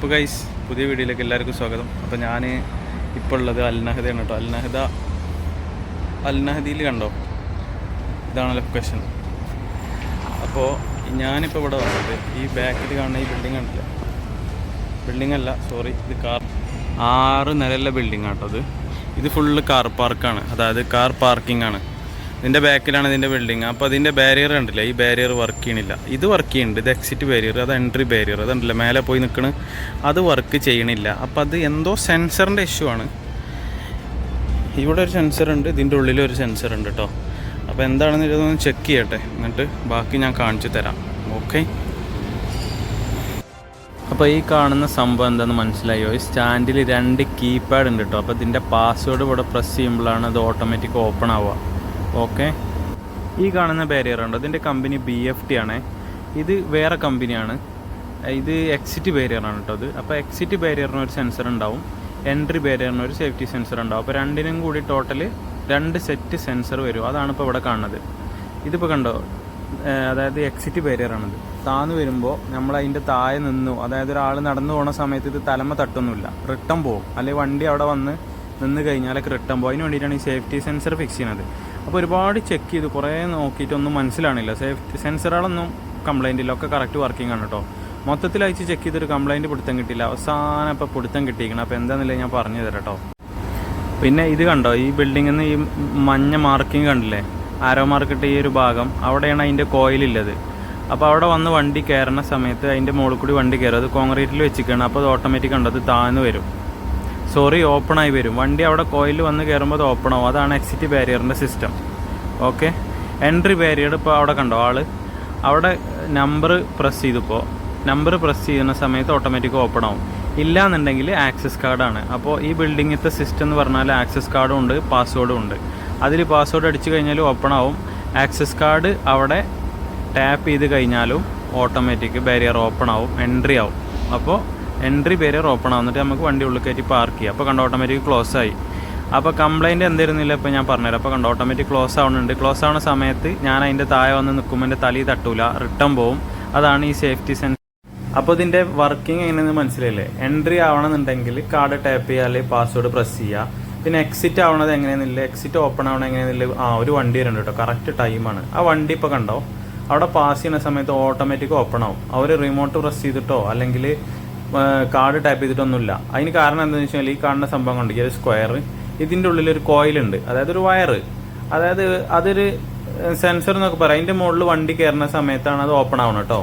അപ്പോൾ ഗൈസ് പുതിയ വീഡിയോയിലേക്ക് എല്ലാവർക്കും സ്വാഗതം. അപ്പോൾ ഞാൻ ഇപ്പോൾ ഉള്ളത് അൽനഹദയാണ് കേട്ടോ. അൽനഹദിയിൽ കണ്ടോ, ഇതാണ് ലൊക്കേഷൻ. അപ്പോൾ ഞാനിപ്പോൾ ഇവിടെ വന്നത് ഈ ബാക്കിൽ കാണുന്ന ഈ ബിൽഡിംഗ് കണ്ടില്ല, ഇത് 6 നിലയുള്ള ബിൽഡിംഗ് ആട്ടോ. ഇത് ഫുള്ള് കാർ പാർക്കാണ്, അതായത് കാർ പാർക്കിംഗ് ആണ്. ഇതിൻ്റെ ബാക്കിലാണ് ഇതിൻ്റെ ബിൽഡിങ്. അപ്പോൾ അതിൻ്റെ ബാരിയർ കണ്ടില്ല, ഈ ബാരിയർ വർക്ക് ചെയ്യണില്ല. ഇത് വർക്ക് ചെയ്യുന്നുണ്ട്, ഇത് എക്സിറ്റ് ബാരിയർ, അത് എൻട്രി ബാരിയർ, അതുണ്ടല്ലോ മേലെ പോയി നിൽക്കണ്, അത് വർക്ക് ചെയ്യണില്ല. അപ്പോൾ അത് എന്തോ സെൻസറിൻ്റെ ഇഷ്യൂ ആണ്. ഇവിടെ ഒരു സെൻസർ ഉണ്ട്, ഇതിൻ്റെ ഉള്ളിലൊരു സെൻസർ ഉണ്ട് കേട്ടോ. അപ്പോൾ എന്താണെന്ന് ഇതൊന്ന് ചെക്ക് ചെയ്യട്ടെ, എന്നിട്ട് ബാക്കി ഞാൻ കാണിച്ചു തരാം. ഓക്കെ. അപ്പോൾ ഈ കാണുന്ന സംഭവം എന്താണെന്ന് മനസ്സിലായോ? ഈ സ്റ്റാൻഡിൽ 2 കീപാഡ് ഉണ്ട് കേട്ടോ. അപ്പോൾ ഇതിൻ്റെ പാസ്വേഡ് ഇവിടെ പ്രസ് ചെയ്യുമ്പോഴാണ് അത് ഓട്ടോമാറ്റിക് ഓപ്പൺ ആവുക. ഓക്കെ. ഈ കാണുന്ന ബാരിയർ ഉണ്ടോ, ഇതിൻ്റെ കമ്പനി BFT ആണ്. ഇത് വേറെ കമ്പനിയാണ്. ഇത് എക്സിറ്റ് ബാരിയറാണ് കേട്ടോ അത്. അപ്പോൾ എക്സിറ്റ് ബാരിയറിന് ഒരു സെൻസർ ഉണ്ടാവും, എൻട്രി ബാരിയറിന് ഒരു സേഫ്റ്റി സെൻസർ ഉണ്ടാവും. അപ്പോൾ രണ്ടിനും കൂടി ടോട്ടൽ 2 സെറ്റ് സെൻസർ വരും. അതാണ് ഇപ്പോൾ ഇവിടെ കാണുന്നത്. ഇതിപ്പോൾ കണ്ടോ, അതായത് എക്സിറ്റ് ബാരിയറാണിത്. താന്ന് വരുമ്പോൾ നമ്മൾ അതിൻ്റെ താഴെ നിന്നു, അതായത് ഒരാൾ നടന്നു പോകുന്ന സമയത്ത് ഇത് തലമ തട്ടൊന്നുമില്ല, റിട്ടേൺ പോകും. അല്ലെങ്കിൽ വണ്ടി അവിടെ വന്ന് നിന്ന് കഴിഞ്ഞാലൊക്കെ റിട്ടേൺ പോകും. അതിന് വേണ്ടിയിട്ടാണ് ഈ സേഫ്റ്റി സെൻസർ ഫിക്സ് ചെയ്യുന്നത്. അപ്പോൾ ഒരുപാട് ചെക്ക് ചെയ്ത് കുറേ നോക്കിയിട്ടൊന്നും മനസ്സിലാണില്ല. സേഫ്റ്റി സെൻസറുകളൊന്നും കംപ്ലൈൻ്റ് ഇല്ല, ഒക്കെ കറക്റ്റ് വർക്കിംഗ് ആണ് കേട്ടോ. മൊത്തത്തിൽ അയച്ച് ചെക്ക് ചെയ്തൊരു കംപ്ലൈൻറ്റ് പിടുത്തം കിട്ടിയില്ല. അവസാനം ഇപ്പോൾ പിടുത്തം കിട്ടിയിരിക്കണം. അപ്പോൾ എന്താണെന്നില്ല ഞാൻ പറഞ്ഞു തരാം കേട്ടോ. പിന്നെ ഇത് കണ്ടോ, ഈ ബിൽഡിങ്ങിൽ നിന്ന് ഈ മഞ്ഞ മാർക്കിങ് കണ്ടില്ലേ, ആരോ മാർക്കിട്ട് ഈ ഒരു ഭാഗം, അവിടെയാണ് അതിൻ്റെ കോയിലുള്ളത്. അപ്പോൾ അവിടെ വന്ന് വണ്ടി കയറുന്ന സമയത്ത് അതിൻ്റെ മുകളിൽ കൂടി വണ്ടി കയറും. അത് കോൺക്രീറ്റിൽ വെച്ചിരിക്കുകയാണ്. അപ്പോൾ അത് ഓട്ടോമാറ്റിക് ഉണ്ട്, അത് താഴ്ന്നു വരും, ഓപ്പണായി വരും. വണ്ടി അവിടെ കോയിൽ വന്ന് കയറുമ്പോൾ അത് ഓപ്പൺ ആവും. അതാണ് എക്സിറ്റ് ബാരിയറിൻ്റെ സിസ്റ്റം. ഓക്കെ. എൻട്രി ബാരിയർ ഇപ്പോൾ അവിടെ കണ്ടോ, അവിടെ നമ്പർ പ്രസ് ചെയ്യുന്ന സമയത്ത് ഓട്ടോമാറ്റിക് ഓപ്പൺ ആവും. ഇല്ലയെന്നുണ്ടെങ്കിൽ ആക്സസ് കാർഡാണ്. അപ്പോൾ ഈ ബിൽഡിങ്ങിലത്തെ സിസ്റ്റം എന്ന് പറഞ്ഞാൽ ആക്സസ് കാർഡും ഉണ്ട്, പാസ്വേഡും ഉണ്ട്. അതിൽ പാസ്വേഡ് അടിച്ചു കഴിഞ്ഞാൽ ഓപ്പൺ ആവും. ആക്സസ് കാർഡ് അവിടെ ടാപ്പ് ചെയ്ത് കഴിഞ്ഞാലും ഓട്ടോമാറ്റിക് ബാരിയർ ഓപ്പൺ ആവും, എൻട്രി ആവും. അപ്പോൾ എൻട്രി ബാരിയർ ഓപ്പൺ ആവുന്നിട്ട് നമുക്ക് വണ്ടി ഉള്ളിൽ കയറ്റി പാർക്ക് ചെയ്യാം. അപ്പോൾ കണ്ടോ ഓട്ടോമാറ്റിക് ക്ലോസ് ആയി. അപ്പോൾ കംപ്ലൈൻറ്റ് എന്തായിരുന്നില്ല, ഇപ്പോൾ ഞാൻ പറഞ്ഞുതരാം. അപ്പോൾ കണ്ടോ ഓട്ടോമാറ്റിക് ക്ലോസ് ആവുന്നുണ്ട്. ക്ലോസ് ആവുന്ന സമയത്ത് ഞാൻ അതിൻ്റെ താഴെ വന്ന് നിൽക്കുമ്പോൾ എൻ്റെ തലയിൽ തട്ടൂല, റിട്ടേൺ പോവും. അതാണ് ഈ സേഫ്റ്റി സെൻസർ. അപ്പോൾ ഇതിൻ്റെ വർക്കിംഗ് എങ്ങനെയെന്ന് മനസ്സിലായില്ലേ? എൻട്രി ആവണമെന്നുണ്ടെങ്കിൽ കാർഡ് ടാപ്പ് ചെയ്യുക, അല്ലെങ്കിൽ പാസ്വേഡ് പ്രസ് ചെയ്യുക. പിന്നെ എക്സിറ്റ് ആവണത് എങ്ങനെയെന്നില്ല, എക്സിറ്റ് ഓപ്പൺ ആവണം എങ്ങനെയെന്നില്ല. ഒരു വണ്ടി വരുന്നുണ്ട് കേട്ടോ, കറക്റ്റ് ടൈമാണ്. ആ വണ്ടി ഇപ്പോൾ കണ്ടോ അവിടെ പാസ് ചെയ്യുന്ന സമയത്ത് ഓട്ടോമാറ്റിക് ഓപ്പൺ ആവും. അവർ റിമോട്ട് പ്രസ് ചെയ്തിട്ടോ അല്ലെങ്കിൽ കാർഡ് ടാപ്പ് ചെയ്തിട്ടൊന്നുമില്ല. അതിന് കാരണം എന്താണെന്ന് വെച്ചാൽ ഈ കാണുന്ന സംഭവം കൊണ്ട് ഈ ഒരു സ്ക്വയർ, ഇതിൻ്റെ ഉള്ളിലൊരു കോയിലുണ്ട്, അതായത് ഒരു വയറ്, അതായത് അതൊരു സെൻസർ എന്നൊക്കെ പറയാം. അതിൻ്റെ മുകളിൽ വണ്ടി കയറുന്ന സമയത്താണ് അത് ഓപ്പൺ ആവണം കേട്ടോ.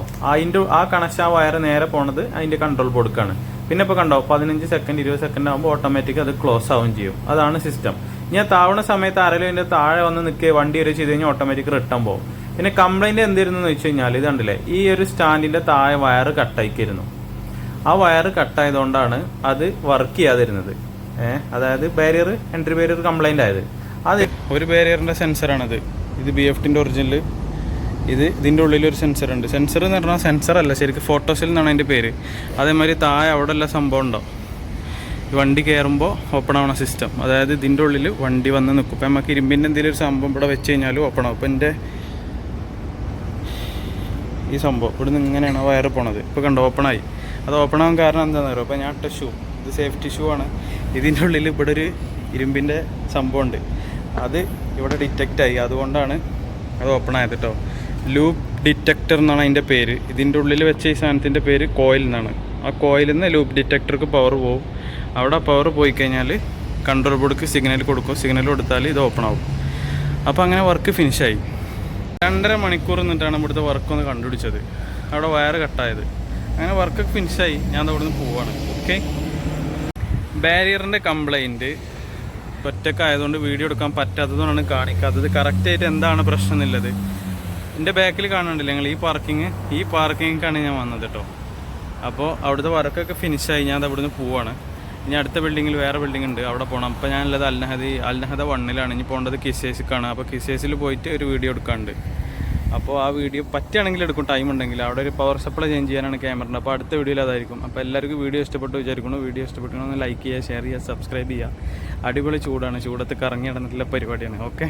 ആ കണക്ഷൻ, ആ വയറ് നേരെ പോണത് അതിൻ്റെ കൺട്രോൾ ബോർഡിലേക്കാണ്. പിന്നെ ഇപ്പോൾ കണ്ടോ 15 സെക്കൻഡ് 20 സെക്കൻഡ് ആകുമ്പോൾ ഓട്ടോമാറ്റിക് അത് ക്ലോസ് ആവുകയും ചെയ്യും. അതാണ് സിസ്റ്റം. ഞാൻ താവണ സമയത്ത് ആരെങ്കിലും അതിൻ്റെ താഴെ വന്ന് നിൽക്കുക വണ്ടി വരെ ചെയ്ത് കഴിഞ്ഞാൽ ഓട്ടോമാറ്റിക് റിട്ടേൺ പോകും. പിന്നെ കംപ്ലൈൻറ്റ് എന്തായിരുന്നു എന്ന് വെച്ച് കഴിഞ്ഞാൽ ഇത് കണ്ടില്ലേ, ഈ ഒരു സ്റ്റാൻഡിൻ്റെ താഴെ വയറ് കട്ടായിക്കായിരുന്നു. ആ വയറ് കട്ടായതുകൊണ്ടാണ് അത് വർക്ക് ചെയ്യാതിരുന്നത്. അതായത് ബാരിയർ, എൻട്രി ബാരിയർ കംപ്ലൈൻ്റ് ആയത്. അത് ഒരു ബാരിയറിൻ്റെ സെൻസറാണത്. ഇത് BFTൻ്റെ ഒറിജിനൽ. ഇതിൻ്റെ ഉള്ളിലൊരു സെൻസർ ഉണ്ട്. സെൻസർ എന്ന് പറഞ്ഞാൽ സെൻസർ അല്ല, ശരിക്കും ഫോട്ടോസിൽ എന്നാണ് അതിൻ്റെ പേര്. അതേമാതിരി താഴെ അവിടെ എല്ലാം സംഭവം ഉണ്ടോ, വണ്ടി കയറുമ്പോൾ ഓപ്പൺ ആവണ സിസ്റ്റം. അതായത് ഇതിൻ്റെ ഉള്ളിൽ വണ്ടി വന്ന് നിൽക്കും. ഇപ്പം നമുക്ക് ഇരുമ്പിൻ്റെ എന്തെങ്കിലും ഒരു സംഭവം ഇവിടെ വെച്ച് കഴിഞ്ഞാലും ഓപ്പൺ ആവും. ഇപ്പം എൻ്റെ ഈ സംഭവം ഇവിടുന്ന് ഇങ്ങനെയാണ് വയറ് പോണത്. ഇപ്പോൾ കണ്ടോ ഓപ്പണായി. അത് ഓപ്പൺ ആവാൻ കാരണം എന്താണെന്ന് അറിയാം? അപ്പോൾ ഞാൻ ഇട്ട ഷൂ, ഇത് സേഫ്റ്റി ഷൂ ആണ്. ഇതിൻ്റെ ഉള്ളിൽ ഇവിടെ ഒരു ഇരുമ്പിൻ്റെ സംഭവം ഉണ്ട്, അത് ഇവിടെ ഡിറ്റക്റ്റായി. അതുകൊണ്ടാണ് അത് ഓപ്പൺ ആയത് കേട്ടോ. ലൂപ്പ് ഡിറ്റക്ടർ എന്നാണ് അതിൻ്റെ പേര്. ഇതിൻ്റെ ഉള്ളിൽ വെച്ച ഈ സാധനത്തിൻ്റെ പേര് കോയിൽ എന്നാണ്. ആ കോയിലിൽ നിന്ന് ലൂപ്പ് ഡിറ്റക്ടർക്ക് പവർ പോകും. അവിടെ പവർ പോയി കഴിഞ്ഞാൽ കൺട്രോൾ ബോർഡിക്ക് സിഗ്നൽ കൊടുക്കും. സിഗ്നൽ കൊടുത്താൽ ഇത് ഓപ്പൺ ആവും. അപ്പോൾ അങ്ങനെ വർക്ക് ഫിനിഷായി. 2.5 മണിക്കൂർ നിന്നിട്ടാണ് ഇവിടുത്തെ വർക്കൊന്ന് കണ്ടുപിടിച്ചത്. അവിടെ വയറ് കട്ടായത്. അങ്ങനെ വർക്കൊക്കെ ഫിനിഷായി. ഞാൻ അവിടെ നിന്ന് പോവാണ്. ഓക്കെ. ബാരിയറിൻ്റെ കംപ്ലൈൻറ്റ് ഒറ്റക്കായതുകൊണ്ട് വീഡിയോ എടുക്കാൻ പറ്റാത്തതുകൊണ്ടാണ് കാണിക്കാത്തത്. കറക്റ്റായിട്ട് എന്താണ് പ്രശ്നം എന്നുള്ളത് എൻ്റെ ബാക്കിൽ കാണുന്നുണ്ടല്ലോ നിങ്ങൾ. ഈ പാർക്കിങ്ങാണ് ഞാൻ വന്നത് കേട്ടോ. അപ്പോൾ അവിടുത്തെ വർക്കൊക്കെ ഫിനിഷായി. ഞാൻ അവിടെ നിന്ന് പോവാണ്. ഇനി അടുത്ത ബിൽഡിങ്ങിൽ വേറെ ബിൽഡിംഗ് ഉണ്ട്, അവിടെ പോകണം. അപ്പോൾ ഞാനുള്ളത് അൽനഹദ 1-ലാണ്. ഇനി പോകേണ്ടത് കിസേസിക്കാണ്. അപ്പോൾ കിസേസിൽ പോയിട്ട് ഒരു വീഡിയോ എടുക്കാനുണ്ട്. അപ്പോൾ ആ വീഡിയോ പറ്റുകയാണെങ്കിൽ എടുക്കും, ടൈം ഉണ്ടെങ്കിൽ. അവിടെ ഒരു പവർ സപ്ലൈ ചേഞ്ച് ചെയ്യാനാണ് ക്യാമറ. അപ്പോൾ അടുത്ത വീഡിയോയിൽ അതായിരിക്കും. അപ്പോൾ എല്ലാവർക്കും വീഡിയോ ഇഷ്ടപ്പെട്ടു വിചാരിക്കുന്നു. വീഡിയോ ഇഷ്ടപ്പെട്ടുണ്ടെങ്കിൽ ലൈക്ക് ചെയ്യുക, ഷെയർ ചെയ്യുക, സബ്സ്ക്രൈബ് ചെയ്യുക. അടിപൊളി ചൂടാണ്, ചൂടത്ത് കറങ്ങി നടന്നിട്ടുള്ള പരിപാടിയാണ്. ഓക്കെ.